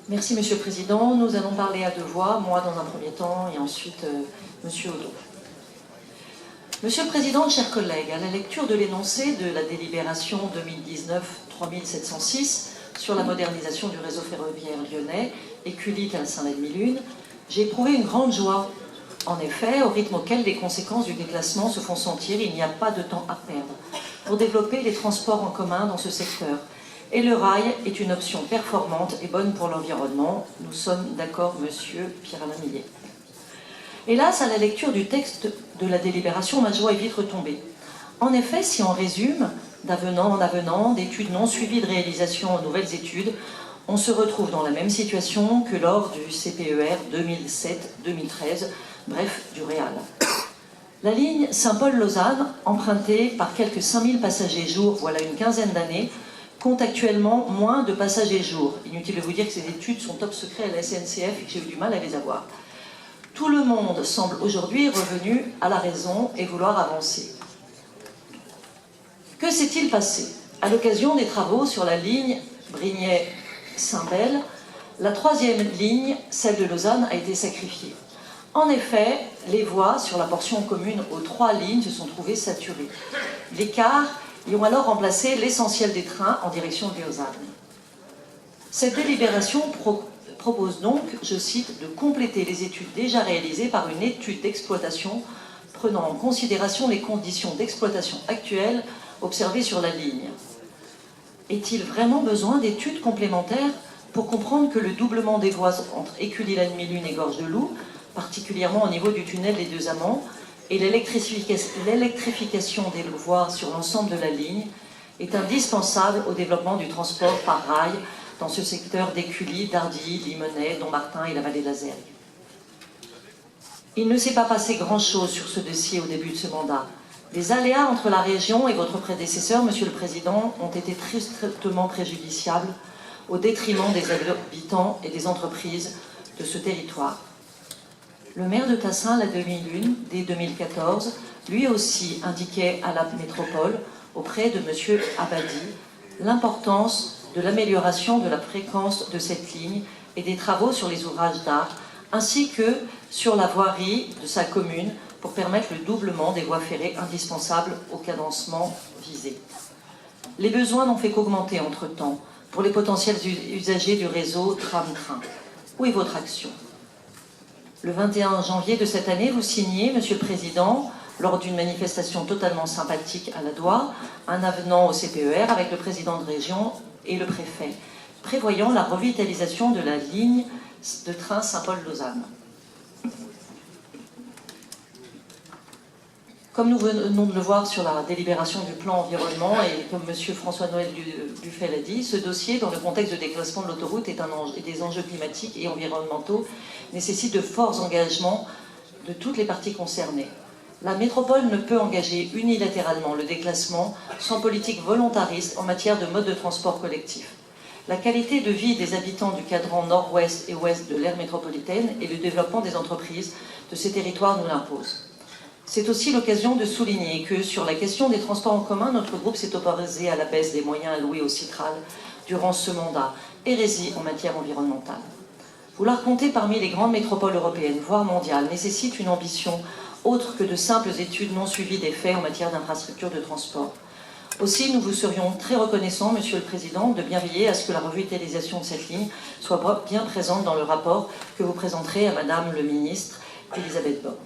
Merci Monsieur le Président. Nous allons parler à deux voix, moi dans un premier temps et ensuite Monsieur Odo. Monsieur le Président, chers collègues, à la lecture de l'énoncé de la délibération 2019-3706 sur la modernisation du réseau ferroviaire lyonnais, Écully à Saint-Lad-Milune, j'ai éprouvé une grande joie. En effet, au rythme auquel les conséquences du déclassement se font sentir, il n'y a pas de temps à perdre pour développer les transports en commun dans ce secteur. Et le rail est une option performante et bonne pour l'environnement. Nous sommes d'accord, monsieur Pierre-Alain Millet. Hélas, à la lecture du texte de la délibération, ma joie est vite retombée. En effet, si on résume, d'avenant en avenant, d'études non suivies de réalisation en nouvelles études, on se retrouve dans la même situation que lors du CPER 2007-2013, bref, du REAL. La ligne Saint-Paul-Lausanne, empruntée par quelques 5000 passagers jour voilà une quinzaine d'années, compte actuellement moins de passagers jour. Inutile de vous dire que ces études sont top secret à la SNCF et que j'ai eu du mal à les avoir. Tout le monde semble aujourd'hui revenu à la raison et vouloir avancer. Que s'est-il passé? À l'occasion des travaux sur la ligne Brignais-Saint-Bel, la troisième ligne, celle de Lausanne, a été sacrifiée. En effet, les voies sur la portion commune aux 3 lignes se sont trouvées saturées. Les cars y ont alors remplacé l'essentiel des trains en direction de Lausanne. Cette délibération propose donc, je cite, de compléter les études déjà réalisées par une étude d'exploitation prenant en considération les conditions d'exploitation actuelles observées sur la ligne. Est-il vraiment besoin d'études complémentaires pour comprendre que le doublement des voies entre Écully-Lad-Milune et Gorge de Loup, particulièrement au niveau du tunnel des Deux Amants, et l'électrification des voies sur l'ensemble de la ligne est indispensable au développement du transport par rail dans ce secteur d'Écully, d'Ardilly, Limonest, Dommartin et la vallée de la Zergue. Il ne s'est pas passé grand-chose sur ce dossier au début de ce mandat. Les aléas entre la région et votre prédécesseur, Monsieur le Président, ont été tristement préjudiciables au détriment des habitants et des entreprises de ce territoire. Le maire de Tassin, la demi-lune, dès 2014, lui aussi indiquait à la métropole, auprès de M. Abadi, l'importance de l'amélioration de la fréquence de cette ligne et des travaux sur les ouvrages d'art, ainsi que sur la voirie de sa commune pour permettre le doublement des voies ferrées indispensables au cadencement visé. Les besoins n'ont fait qu'augmenter entre-temps pour les potentiels usagers du réseau tram-train. Où est votre action ? Le 21 janvier de cette année, vous signez, Monsieur le Président, lors d'une manifestation totalement sympathique à la Doua, un avenant au CPER avec le président de région et le préfet, prévoyant la revitalisation de la ligne de train Saint-Paul-Lausanne. Comme nous venons de le voir sur la délibération du plan environnement et comme M. François-Noël Buffet l'a dit, ce dossier, dans le contexte de déclassement de l'autoroute et des enjeux climatiques et environnementaux, nécessite de forts engagements de toutes les parties concernées. La métropole ne peut engager unilatéralement le déclassement sans politique volontariste en matière de mode de transport collectif. La qualité de vie des habitants du cadran nord-ouest et ouest de l'aire métropolitaine et le développement des entreprises de ces territoires nous l'imposent. C'est aussi l'occasion de souligner que, sur la question des transports en commun, notre groupe s'est opposé à la baisse des moyens alloués au Citral durant ce mandat, hérésie en matière environnementale. Vouloir compter parmi les grandes métropoles européennes, voire mondiales, nécessite une ambition autre que de simples études non suivies des faits en matière d'infrastructures de transport. Aussi, nous vous serions très reconnaissants, Monsieur le Président, de bien veiller à ce que la revitalisation de cette ligne soit bien présente dans le rapport que vous présenterez à Madame le Ministre Elisabeth Borne.